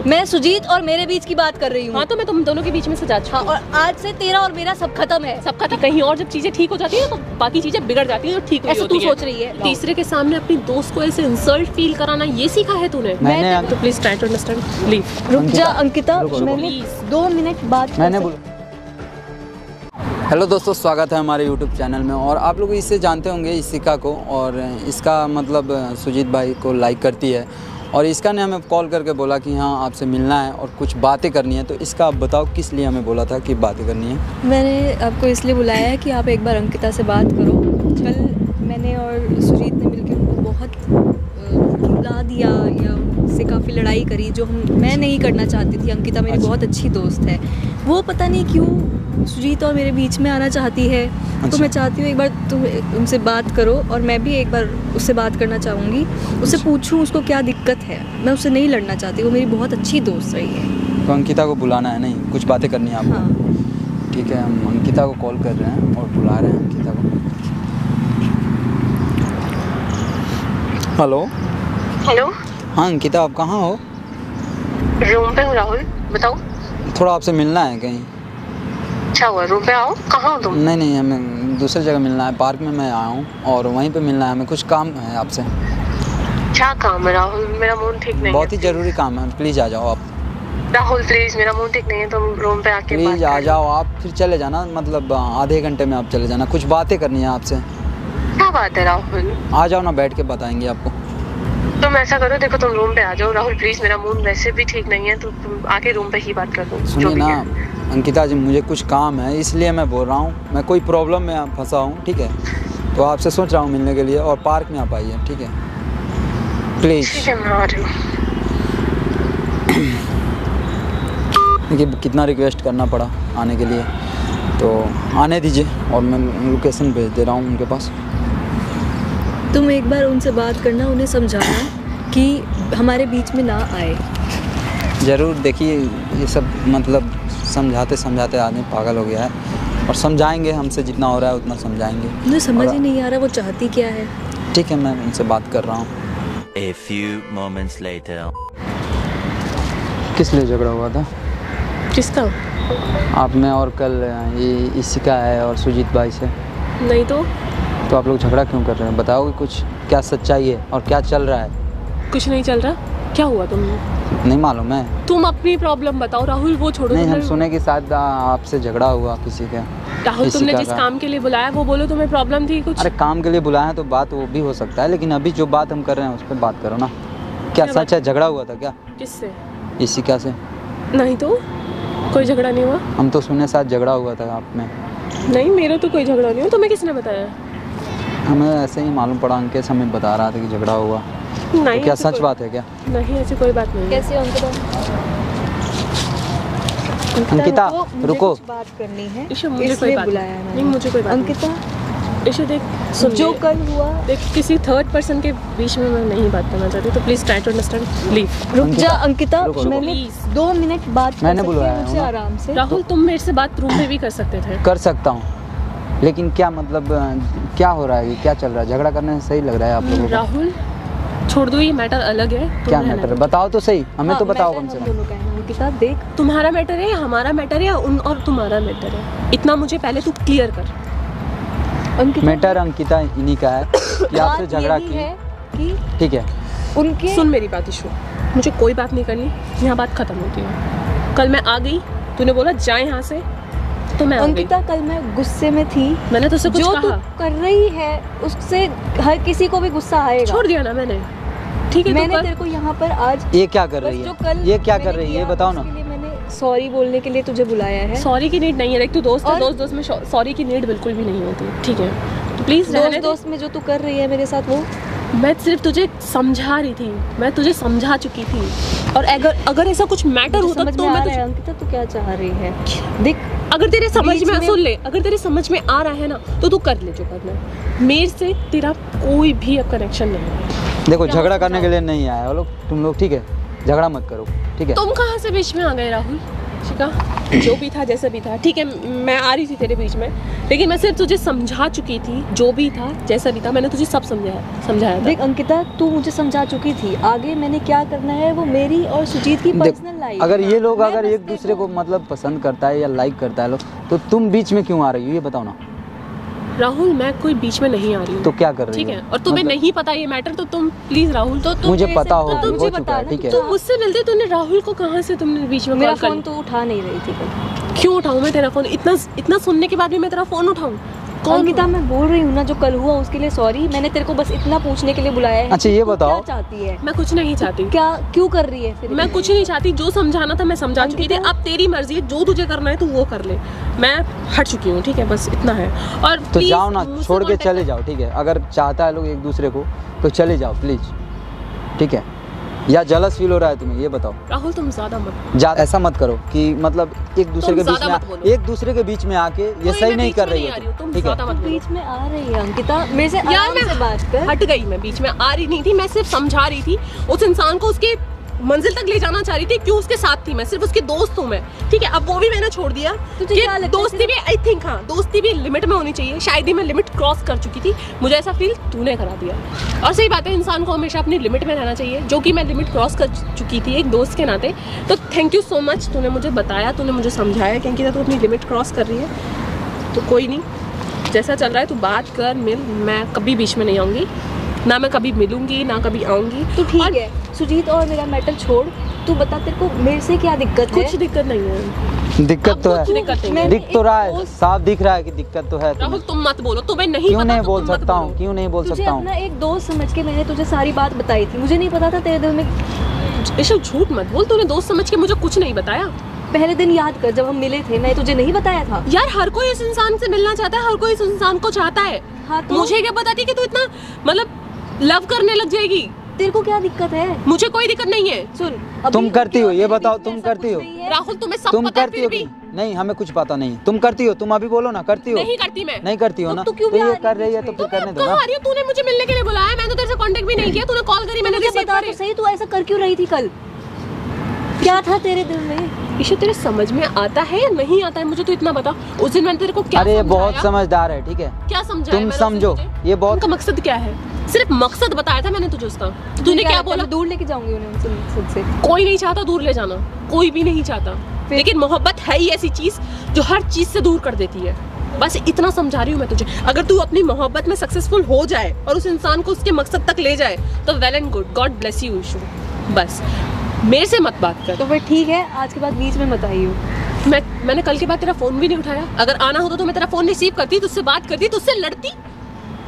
मैं सुजीत और मेरे बीच की बात कर रही हूँ। हाँ तो मैं तुम दोनों के बीच में से जा चुकी हूँ। और आज से तेरा और मेरा सब खत्म है। सब खत्म। कहीं और जब चीजें ठीक हो जाती है तो बाकी चीजें बिगड़ जाती हैं, तो ठीक ऐसा तू सोच रही है? तीसरे के सामने अपनी दोस्त को ऐसे इंसल्ट फील कराना, ये सीखा है तूने? तो please try to understand. Leave. रुक जा अंकिता, मैंने 2 मिनट बात मैंने बोला। हेलो दोस्तों, स्वागत है हमारे YouTube चैनल में। और आप लोग इससे जानते होंगे इसिका को, और इसका मतलब सुजीत भाई को लाइक करती है। और इसका ने हमें कॉल करके बोला कि हाँ आपसे मिलना है और कुछ बातें करनी है। तो इसका आप बताओ किस लिए हमें बोला था कि बातें करनी है? मैंने आपको इसलिए बुलाया है कि आप एक बार अंकिता से बात करो। कल मैंने और सुजीत ने मिलकर उनको बहुत रुला दिया या उससे काफ़ी लड़ाई करी, जो मैं नहीं करना चाहती थी। अंकिता मेरी बहुत अच्छी दोस्त है, वो पता नहीं क्यों सुजीत और मेरे बीच में आना चाहती है। तो मैं चाहती हूँ एक बार तुम उनसे बात करो, और मैं भी एक बार उससे बात करना चाहूँगी। उससे पूछूँ उसको क्या दिक्कत है। मैं उससे नहीं लड़ना चाहती, वो मेरी बहुत अच्छी दोस्त रही है। तो अंकिता को बुलाना है, नहीं कुछ बातें करनी है आपको? हाँ। ठीक है, हम अंकिता को कॉल कर रहे हैं और बुला रहे हैं अंकिता को। हेलो। हेलो। हाँ अंकिता, आप कहाँ हो? रूम पे हूँ राहुल, बताओ। थोड़ा आपसे मिलना है कहीं। अच्छा हुआ, रूम पे आओ। कहाँ हो तुम? नहीं, हमें दूसरी जगह मिलना है। पार्क में मैं आया हूँ और वहीं पे मिलना है हमें। कुछ काम है आपसे। क्या काम है राहुल? मेरा मूड ठीक नहीं बहुत ही ज़रूरी काम है, प्लीज़ आ जाओ आप। राहुल प्लीज, मेरा मूड ठीक नहीं है, तुम रूम पे आके प्लीज़ आ जाओ आप, फिर चले जाना। मतलब आधे घंटे में आप चले जाना, कुछ बातें करनी है आपसे। क्या बात है राहुल? आ जाओ ना, बैठ के बताएंगे आपको। तुम ऐसा करो, देखो तुम रूम पे आ जाओ राहुल प्लीज, मेरा मूड वैसे भी ठीक नहीं है, तो तुम आके रूम पे ही बात कर दो। सुनिए ना अंकिता जी, मुझे कुछ काम है इसलिए मैं बोल रहा हूँ। मैं कोई प्रॉब्लम में फंसा हूँ, ठीक है? तो आपसे सोच रहा हूँ मिलने के लिए, और पार्क में आप आइए, ठीक है? प्लीज़। ठीक है, मैं आ रही हूँ। देखिए कितना रिक्वेस्ट करना पड़ा आने के लिए, तो आने दीजिए। और मैं लोकेशन भेज दे रहा हूँ उनके पास। तुम एक बार उनसे बात करना, उन्हें समझाना कि हमारे बीच में ना आए। ज़रूर। देखिए ये सब मतलब समझाते समझाते आदमी पागल हो गया है, और समझाएंगे, हमसे जितना हो रहा है उतना समझाएंगे। मुझे समझ ही नहीं आ रहा वो चाहती क्या है। ठीक है, मैं उनसे बात कर रहा हूँ। A few moments later. किस लिए झगड़ा हुआ था? किसका? आप में, और कल ये इसिका है और सुजीत भाई से। नहीं तो आप लोग झगड़ा क्यों कर रहे हैं? बताओगे कुछ, क्या सच्चाई है और क्या चल रहा है? कुछ नहीं चल रहा। क्या हुआ तुम? नहीं मालूम है? तुम अपनी प्रॉब्लम बताओ राहुल, वो छोड़ो। नहीं, हम सुने कि शायद आपसे झगड़ा हुआ किसी का। राहुल तुमने जिस काम के लिए बुलाया वो बोलो, तुम्हें प्रॉब्लम थी कुछ? अरे काम के लिए बुलाया तो बात वो भी हो सकता है, लेकिन अभी जो बात हम कर रहे हैं उस पर बात करो ना। क्या सच है, झगड़ा हुआ था क्या? किससे? इसिका से। नहीं तो कोई झगड़ा नहीं हुआ। हम तो सुने साथ झगड़ा हुआ था आप में। नहीं, मेरा तो कोई झगड़ा नहीं हुआ। तुम्हें किसने बताया? हमें ऐसे ही मालूम पड़ा, अंकित हमें बता रहा था कि झगड़ा हुआ। नहीं, तो क्या सच बात है क्या? नहीं, ऐसी कोई बात नहीं। कैसे अंकिता रुको, बात करनी है, मुझे कोई बात बुलाया नहीं। मुझे कोई बात। अंकिता ईशा देख, जो कल हुआ, देख किसी थर्ड पर्सन के बीच में मैं नहीं बात करना चाहती, तो please try to understand. Leave. रुक जा अंकिता, मैंने 2 मिनट बात मैंने बुलाया मुझसे आराम से। राहुल तुम मेरे से बात रूम में भी कर सकते थे। कर सकता हूँ, लेकिन क्या मतलब क्या हो रहा है, क्या चल रहा है? झगड़ा करने से सही लग रहा है आप लोगों को? राहुल छोड़ दो, ये मैटर अलग है। क्या मैटर है बताओ तो सही, हमें तो बताओ कम से कम। अंकिता देख, तुम्हारा मैटर है या हमारा मैटर है, या उन और तुम्हारा मैटर है, इतना मुझे पहले तू क्लियर कर। मैटर अंकिता इन्हीं का है कि आपसे झगड़ा की, ठीक है? उनके सुन मेरी बात ईशु, मुझे कोई बात नहीं करनी, यहाँ बात खत्म होती है। कल मैं आ गई, तूने बोला जा यहाँ से, तो मैं अंकिता कल मैं गुस्से में थी। मैंने तुझसे कुछ कहा? जो तू कर रही है उससे हर किसी को भी गुस्सा आएगा। छोड़ दिया ना मैंने, ठीक है? मैंने तेरे को यहाँ पर आज ये क्या कर रही है, ये क्या कर रही है, ये बताओ ना। मैंने सॉरी बोलने के लिए तुझे बुलाया है। सॉरी की नीड नहीं है, देख तू दोस्त है, दोस्त में सॉरी की नीड बिल्कुल भी नहीं होती, ठीक है? तो प्लीज दोस्त में जो तू कर रही है मेरे साथ, वो मैं सिर्फ तुझे समझा रही थी, मैं तुझे समझा चुकी थी। और अगर ऐसा कुछ मैटर होता तो मैं तुझे... अंकिता तू क्या चाह रही है? देख, अगर तेरे समझ में सुन ले, अगर तेरे समझ में आ रहा है ना तो तू कर ले जो करना है। मेरे से तेरा कोई भी अब कनेक्शन नहीं है। देखो झगड़ा करने के लिए नहीं आया वो लोग, तुम लोग, ठीक है? झगड़ा मत करो, ठीक है? तुम कहाँ से बीच में आ गए राहुल? शिका, जो भी था जैसा भी था ठीक है, मैं आ रही थी तेरे बीच में, लेकिन मैं सिर्फ तुझे समझा चुकी थी। जो भी था जैसा भी था मैंने तुझे सब समझाया था। देख अंकिता, तू मुझे समझा चुकी थी, आगे मैंने क्या करना है वो मेरी और सुजीत की देख, पर्सनल लाइफ। अगर ये लोग मैं अगर बस एक दूसरे को मतलब पसंद करता है या लाइक करता है लोग, तो तुम बीच में क्यों आ रही हो ये बताओ ना। राहुल, मैं कोई बीच में नहीं आ रही हूँ। तो क्या कर रही ठीक हो? है, और तुम्हें मतलब- नहीं पता ये मैटर, तो तुम प्लीज राहुल, तो तुम मुझे मेरे पता से- हो तो तुम हो मुझे चुका बता है, ना, ठीक है। तुम मुझसे मिलते तूने राहुल को कहाँ से तुमने बीच में मेरा कॉल कर फोन तो उठा नहीं रही थी कल। क्यों उठाऊं मैं तेरा फोन? इतना सुनने के बाद भी मैं तेरा फोन उठाऊं? कौन अंकिता, हूँ? मैं बोल रही हूँ ना, जो कल हुआ उसके लिए सॉरी। मैंने तेरे को बस इतना पूछने के लिए बुलाया है। अच्छा, कि ये तू बताओ। क्या चाहती है, मैं कुछ नहीं चाहती। क्या क्यों कर रही है फिर? मैं कुछ नहीं चाहती, जो समझाना था मैं समझा चुकी थी। अंकिता- अब तेरी मर्जी, जो तुझे करना है तू वो कर ले, मैं हट चुकी हूँ। ठीक है, बस इतना है। और तो please जाओ ना, मुझसे छोड़ के contact चले जाओ, ठीक है। अगर चाहता है लोग एक दूसरे को तो चले जाओ प्लीज, ठीक है। या जलस फील हो रहा है तुम्हें ये बताओ। राहुल, तुम ज्यादा मत ऐसा मत करो कि मतलब एक दूसरे तुम के बीच ज्यादा मत में बोलो। एक दूसरे के बीच में आके ये कोई सही मैं नहीं बीच कर में रही नहीं आ रही हूँ, हो, तुम ठीक ज्यादा है। मत बोलो। बीच में आ रही है अंकिता, मेरे से यार आराम से बात कर। हट गई, मैं बीच में आ रही नहीं थी, मैं सिर्फ समझा रही थी उस इंसान को, उसके मंजिल तक ले जाना चाह रही थी। क्यों उसके साथ थी, मैं सिर्फ उसकी दोस्त हूँ मैं, ठीक है। अब वो भी मैंने छोड़ दिया तुझे कि क्या लगता है दोस्ती भी, आई थिंक हाँ, दोस्ती भी लिमिट में होनी चाहिए। शायद ही मैं लिमिट क्रॉस कर चुकी थी, मुझे ऐसा फील तूने करा दिया। और सही बात है, इंसान को हमेशा अपनी लिमिट में रहना चाहिए, जो कि मैं लिमिट क्रॉस कर चुकी थी एक दोस्त के नाते। तो थैंक यू सो मच, तूने मुझे बताया, तूने मुझे समझाया क्योंकि तू अपनी लिमिट क्रॉस कर रही है। तो कोई नहीं, जैसा चल रहा है तू बात कर, मिल, मैं कभी बीच में नहीं आऊँगी, ना मैं कभी मिलूंगी ना कभी आऊँगी। तो ठीक और है सुजीत, और मेरा मैटर छोड़, तू बता तेरे को मेरे से क्या दिक्कत है? कुछ दिक्कत नहीं है। दिक्कत तो अब कुछ है, दिक्कत नहीं है। मैंने दिख तो रहा है, एक साफ दिख रहा है कि दिक्कत तो है राहुल, तुम्हें। तुम मत बोलो, तुम्हें नहीं क्यों पता नहीं तो बोल तुम मत सकता हूँ, बोलो। क्यों नहीं बोल तुझे सकता हूँ। अपना एक दोस्त समझ के मैंने तुझे सारी बात बताई थी, मुझे नहीं पता था तेरे दिल में। ऋषभ, झूठ मत बोल, तूने दोस्त समझ के मुझे कुछ नहीं बताया। पहले दिन याद कर जब हम मिले थे, मैं तुझे नहीं बताया था? यार, हर कोई इस इंसान से मिलना चाहता है, हर कोई इस इंसान को चाहता है। हाँ तो मुझे क्या पता थी कि तू इतना मतलब लव करने लग जाएगी। तेरे को क्या दिक्कत है? मुझे कोई दिक्कत नहीं है। सुन, तुम करती हो, ये मेरे बताओ, बीच में तुम ऐसा करती कुछ हो? नहीं है। राहुल, तुम्हें सब तुम पता है करती फिर हो भी। कि नहीं? हमें कुछ पता नहीं। तुम करती हो, तुम अभी बोलो ना, करती हो? नहीं करती मैं। नहीं करती हो ना, तो क्यों तो भी आ ये रही कर रही है बीच तो में? फिर करने दो कहाँ ना। आ रही हो? तूने मुझे मिलने के लिए बुलाया, मैंने तो तेरे से कांटेक्ट भी नहीं किया, तूने कॉल करी, मैंने मुझे रिसीव बता करी। तो सही, तू ऐसा कर क्यों रही थी कल? क्या था तेरे दिल में? ईशा, तेरे समझ में आता है या नहीं आता है? मुझे तो इतना बता, उस दिन मैंने तेरे को क्या अरे ये बहुत समझाया? समझदार है, ठीक है। क्या समझाया तुम मैंने समझो, उसे तुझे? ये बहुत उनका मकसद क्या है? सिर्फ मकसद बताया था मैंने तुझे उसका। तूने क्या लगता है बोला? मैं दूर लेके जाऊंगी उन्हें उनसे, मकसद से। कोई नहीं चाहता दूर ले जाना, कोई भी नहीं चाहता, लेकिन मोहब्बत है ही ऐसी चीज जो हर चीज से दूर कर देती है। बस इतना समझा रही हूँ मैं तुझे। अगर तू अपनी मोहब्बत में सक्सेसफुल हो जाए और उस इंसान को उसके मकसद तक ले जाए तो well and good, God bless you Ishu. बस मेरे से मत बात कर। तो फिर ठीक है, आज के बाद बीच में मत आइयो। मैंने कल के बाद तेरा फोन भी नहीं उठाया। अगर आना होता तो मैं तेरा फोन रिसीव करती, तुझसे बात करती, तुझसे लड़ती।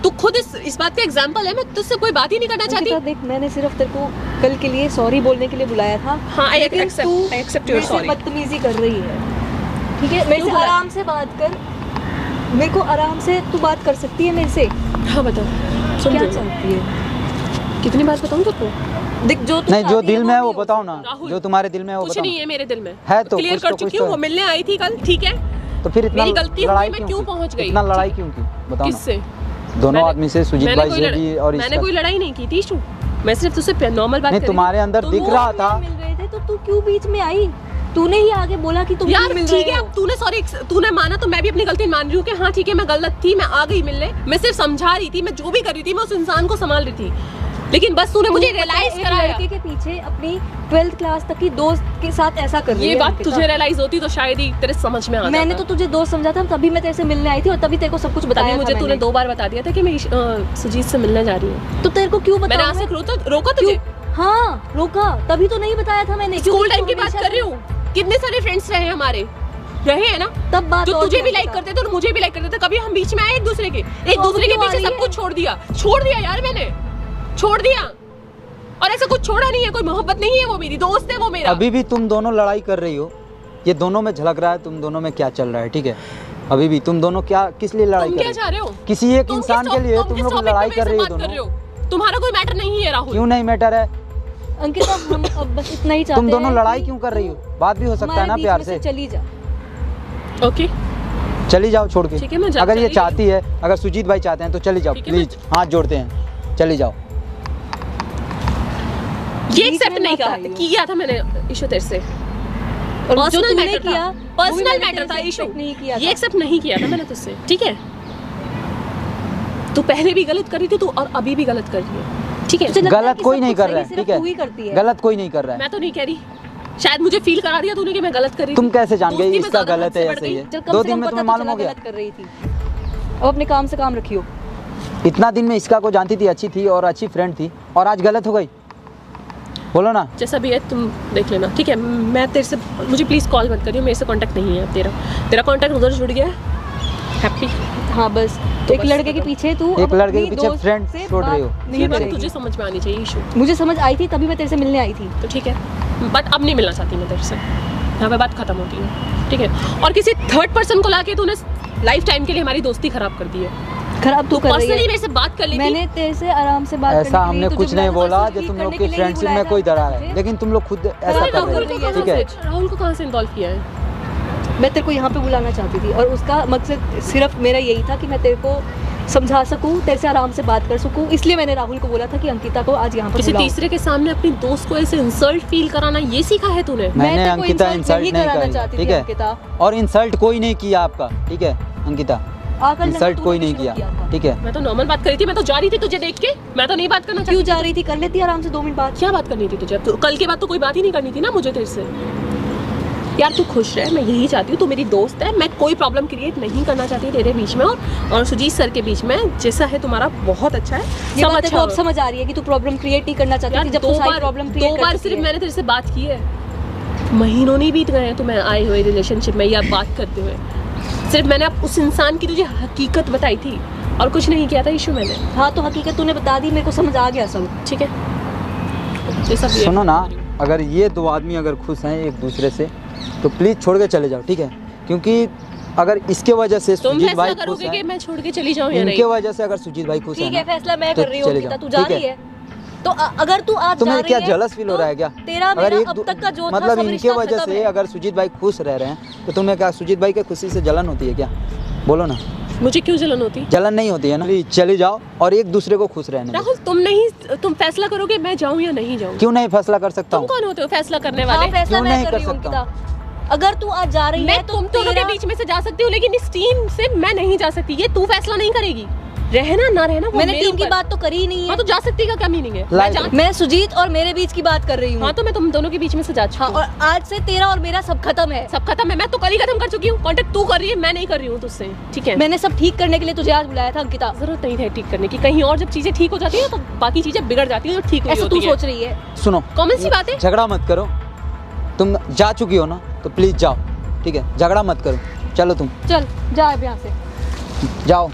तू खुद इस बात का एग्जाम्पल है। मैं तुझसे कोई बात ही नहीं करना चाहती। अंकिता देख, मैंने सिर्फ तेरे को कल के लिए सॉरी बोलने के लिए बुलाया था। हाँ, I लेकिन accept- तू I accept your मेरे से sorry. बदतमीजी कर रही है, ठीक है? मेरे से बुलाया? आराम से बात कर, मेरे को आराम से तू बात कर सकती है मेरे से। हाँ बता, सुन क्या रही हूँ। चाहती है? कितनी बात बताऊँ तुझको? देख, जो तू नहीं, जो चाहती दिल में है वो नहीं हो बताओ ना, राहुल, जो तुम्हारे दिल में है वो कुछ बताओ। नहीं है मेरे दिल में, है तो क्लियर कुछ कर तो, चुकी कुछ हूँ। तो वो है। मिलने आई थी कल, ठीक है। तो फिर इतना मेरी गलती हुई, लड़ाई मैं क्यों क्यों की? पहुंच गई? इतना लड़ाई ठीक। क्यों की बताओ ना। किससे? दोनों मैंने- आदमी से, सुजीत मैंने भाई कोई से भी और मैंने इसका कोई लड़ाई नहीं की थी ईशू। मैं सिर्फ तुझसे नॉर्मल बात नहीं, कर रही थी। तुम्हारे अंदर तो दिख वो रहा था। मिल रहे थे तो तू क्यों बीच में आई? तूने ही आगे बोला कि तुम यार क्यों मिल ठीक रहे है, हो? अब तूने सॉरी, तूने माना तो मैं भी अपनी गलती मान रही हूँ कि हाँ ठीक है, मैं गलत थी, मैं आ गई मिलने। मैं सिर्फ समझा रही थी, मैं जो भी कर रही थी मैं उस इंसान को संभाल रही थी, लेकिन बस तूने मुझे तू पता है, रियलाइज एक कराया। लड़के के पीछे अपनी 12th क्लास तक की दोस्त के साथ ऐसा कर रही ये है बात अंकिता। तुझे रियलाइज होती तो शायद ही तेरे समझ में आ मैंने जाता। तो तुझे दोस्त समझा था, तभी मैं तेरे से मिलने आई थी और तभी तेरे को सब कुछ बताया तभी था मुझे तूने मैंने। 2 बार बता दिया था कि मैं सुजीत से मिलने जा रही हूँ। तो तेरे को क्यों मैंने बताऊं आज मैं? तक रोका तुझे? क्यों? हाँ रोका, तभी तो नहीं बताया था मैंने। स्कूल क्योंकि टाइम की तू बात हमेशा कर रही हूँ। कितने सारे फ्रेंड्स रहे हमारे, रहे हैं ना, तब बात जो और तुझे थी भी लाइक अंकिता। करते थे और मुझे भी लाइक करते थे। कभी हम बीच में आए एक दूसरे के क्यों आ पीछे रही सब है? कुछ छोड़ दिया यार, मैंने छोड़ दिया। और ऐसा कुछ छोड़ा नहीं है, कोई मोहब्बत नहीं है, वो मेरी दोस्त है, वो मेरा। अभी भी तुम दोनों लड़ाई कर रही हो, ये दोनों में झलक रहा है तुम दोनों में क्या चल रहा है, ठीक है? अभी भी तुम दोनों क्या, किस लिए लड़ाई तुम कर क्या रही चाह रहे हो? हो? किसी एक तुम इंसान किस के लिए तुम तुम किस लोग topic पे लड़ाई मेरे कर से रही हो बात कर रहे दोनों। हो? तुम्हारा कोई मैटर नहीं है राहुल। क्यों नहीं मैटर है? अंकिता, हम अब बस इतना ही चाहते तुम दोनों हैं लड़ाई कि क्यों कर रही हो? बात भी हो सकता है ना हमारे प्यार बीच में से। चली जा। ओके, चली जाओ छोड़ के। ठीक है, मैं अगर ये चली चाहती है, अगर सुजीत भाई चाहते हैं तो चली जाओ ठीक है, प्लीज, हाथ जोड़ते हैं, चली जाओ। ये बीच एक्सेप्ट में नहीं मत कहा आइयो। किया था मैंने ईशू तेरे से। और जो पर्सनल तूने मैटर किया, था, वो भी पर्सनल मैंने मैटर तेरे था से इशू, expect नहीं किया ये था। एक्सेप्ट नहीं किया था मैंने तुझसे, ठीक है। तू पहले भी गलत कर रही थी तू, और अभी भी गलत कर रही है, ठीक है। मुझे लगता है गलत कि कोई सब नहीं कुछ कर रहा सही है, ठीक सिर्फ तू ही करती है, है। गलत कोई नहीं कर रहा है। मैं तो नहीं कह रही, शायद मुझे फील करा दिया तूने कि मैं गलत कर रही तुम थी। कैसे जान गई दोस्ती में इसका ज़्यादा गलत हद है से या बढ़ सही गई। है? चल कम 2 से दिन कम में पता तुम्हें तो मालूम चला हो गया। गलत कर रही थी। अब अपने काम से काम रखियो। इतना दिन में इसका को जानती थी, अच्छी थी और अच्छी फ्रेंड थी, और आज गलत हो गई। बोलो ना। जैसा भी है तुम देख लेना, ठीक है। मैं तेरे से, मुझे प्लीज़ कॉल मत करियो, मेरे से कांटेक्ट नहीं है अब तेरा कांटेक्ट उधर जुड़ गया है। हैप्पी। हाँ बस तो एक बस लड़के के खत्म। पीछे तू एक अब लड़के के अपनी पीछे दोस्त friend से छोड़ रही हो। बात नहीं ये बात करेगी। तुझे समझ में आनी चाहिए इशू, मुझे समझ आई थी तभी मैं तेरे से मिलने आई थी। तो ठीक है, बट अब नहीं मिलना चाहती मैं तेरे से, यहाँ पे बात खत्म होती है, ठीक है। और किसी थर्ड पर्सन को लाके तूने लाइफ टाइम के लिए हमारी दोस्ती खराब कर दी है। खराब तू कर रही पर्सनली है। मेरे से बात कर लेती। मैंने तेरे से आराम से बात करने ऐसा के लिए हमने तुझे कुछ नहीं बुलाया था, बोला बस जो ठीक तुम लोग करने की के लिए ही फ्रेंडशिप बुलाया में कोई था दरार है, तुझे। लेकिन तुम लोग खुद ऐसा अरे कर राहुल रहे को हो, कहाँ ठीक है। से, राहुल को कहाँ से इन्वॉल्व किया है? मैं तेरे को यहाँ पे बुलाना चाहती थी और उसका मकसद सिर्फ मेरा यही था कि मैं तेरे को समझा सकूं, तेरे से आराम से बात कर सकूं, इसलिए मैंने राहुल को बोला था कि अंकिता को आज यहाँ पर किसी बुलाओ। तीसरे के सामने अपनी दोस्त को ऐसे इंसल्ट फील कराना, ये सीखा है तूने? मैंने तेरे को अंकिता insult इंसल्ट नहीं नहीं कराना करी, चाहती ठीक थी है। अंकिता। और इंसल्ट कोई नहीं किया आपका, ठीक है अंकिता, आकर लगा इंसल्ट तूने कोई भी नहीं शुरू किया, था। ठीक है। मैं तो नॉर्मल बात कर रही थी, मैं तो जा रही थी तुझे देख के, मैं तो नहीं बात करना क्यों चाहती। जा रही थी? कर लेती आराम से 2 मिनट बाद। क्या बात करनी थी तुझे? तो कल के बाद तो कोई बात ही नहीं करनी थी ना मुझे तेरे से। यार तू खुश रह, मैं यही चाहती हूँ, तू मेरी दोस्त है, मैं कोई प्रॉब्लम क्रिएट नहीं करना चाहती तेरे बीच में और सुजीत सर के बीच में। जैसा है तुम्हारा बहुत अच्छा है, ये सब बात अच्छा तेरे को अब हो। समझ आ रही है कि तू प्रॉब्लम क्रिएट नहीं करना चाहती यार थी, जब तू सारी प्रॉब्लम क्रिएट दो कर बार चुकी सिर्फ है। मैंने तेरे से बात की है, महीनों नहीं बीत गए हैं तुम्हें आए हुए रिलेशनशिप में या बात करते हुए। सिर्फ मैंने अब उस इंसान की तुझे हकीकत बताई थी और कुछ नहीं किया था इशू मैंने, हाँ तो हकीकत तूने बता दी, मेरे को समझ आ गया सब। ठीक है। ये सब ये सुनो ना, अगर ये 2 आदमी अगर खुश हैं एक दूसरे से तो प्लीज छोड़ के चले जाओ, ठीक है। क्योंकि अगर इसके वजह से तुम सुजीत फैसला भाई खुश करोगे कि हैं, मैं छोड़ के चली जाऊं या इनके नहीं? वजह से अगर सुजीत भाई खुश ठीक है है, फैसला मैं तो कर रही हूँ चले अंकिता, जाओ, तू जा ठीक है। रही है तो अगर तू आज जा तुम्हें रही क्या है जलस फील हो तो रहा है क्या? तेरा अगर मेरा एक अब तक का जो था मतलब सब इनके रिश्ता वजह खत्म से है। अगर सुजीत भाई खुश रह रहे हैं तो तुम्हें क्या सुजीत भाई के खुशी से जलन होती है क्या? बोलो ना। मुझे क्यों जलन होती? जलन नहीं होती है ना, प्लीज चले जाओ और एक दूसरे को खुश रहने दो। राहुल तुम फैसला करोगे मैं जाऊं या नहीं जाऊं? क्यों नहीं फैसला कर सकता तुम हूँ? कौन होते हो फैसला करने हाँ वाले? फैसला क्यों मैं नहीं कर कर रही हूँ सकता अंकिता। अगर तू आज जा रही है मैं तुम दोनों के बीच में से जा सकती हूँ, लेकिन इस टीम से मैं नहीं जा सकती। ये तू फैसला नहीं करेगी, रहना ना रहना वो मैंने मेरे टीम की ऊपर। बात तो करी ही नहीं हाँ है। तो जा सकती का क्या मीनिंग है? मैं लाइक- जा- मैं सुजीत और मेरे बीच की बात कर रही हूँ। हाँ तो मैं तुम दोनों के बीच में से जा चुकी हाँ, हूँ। और आज से तेरा और मेरा सब खत्म है। सब खत्म है, मैं तो कल ही खत्म कर चुकी हूँ। कांटेक्ट तू कर रही है, मैं नहीं कर रही हूँ तुझसे, ठीक है। मैंने सब ठीक करने के लिए तुझे आज बुलाया था अंकिता। जरूरत नहीं है ठीक करने की, कहीं और जब चीजें ठीक हो जाती है तो बाकी चीजें बिगड़ जाती है जो ठीक हुई ऐसा तू होती है। सोच रही है? सुनो, कॉमन सी बात है। झगड़ा मत करो, तुम जा चुकी हो ना तो प्लीज जाओ, ठीक है। झगड़ा मत करो, चलो तुम चल जा अब यहाँ से। जाओ।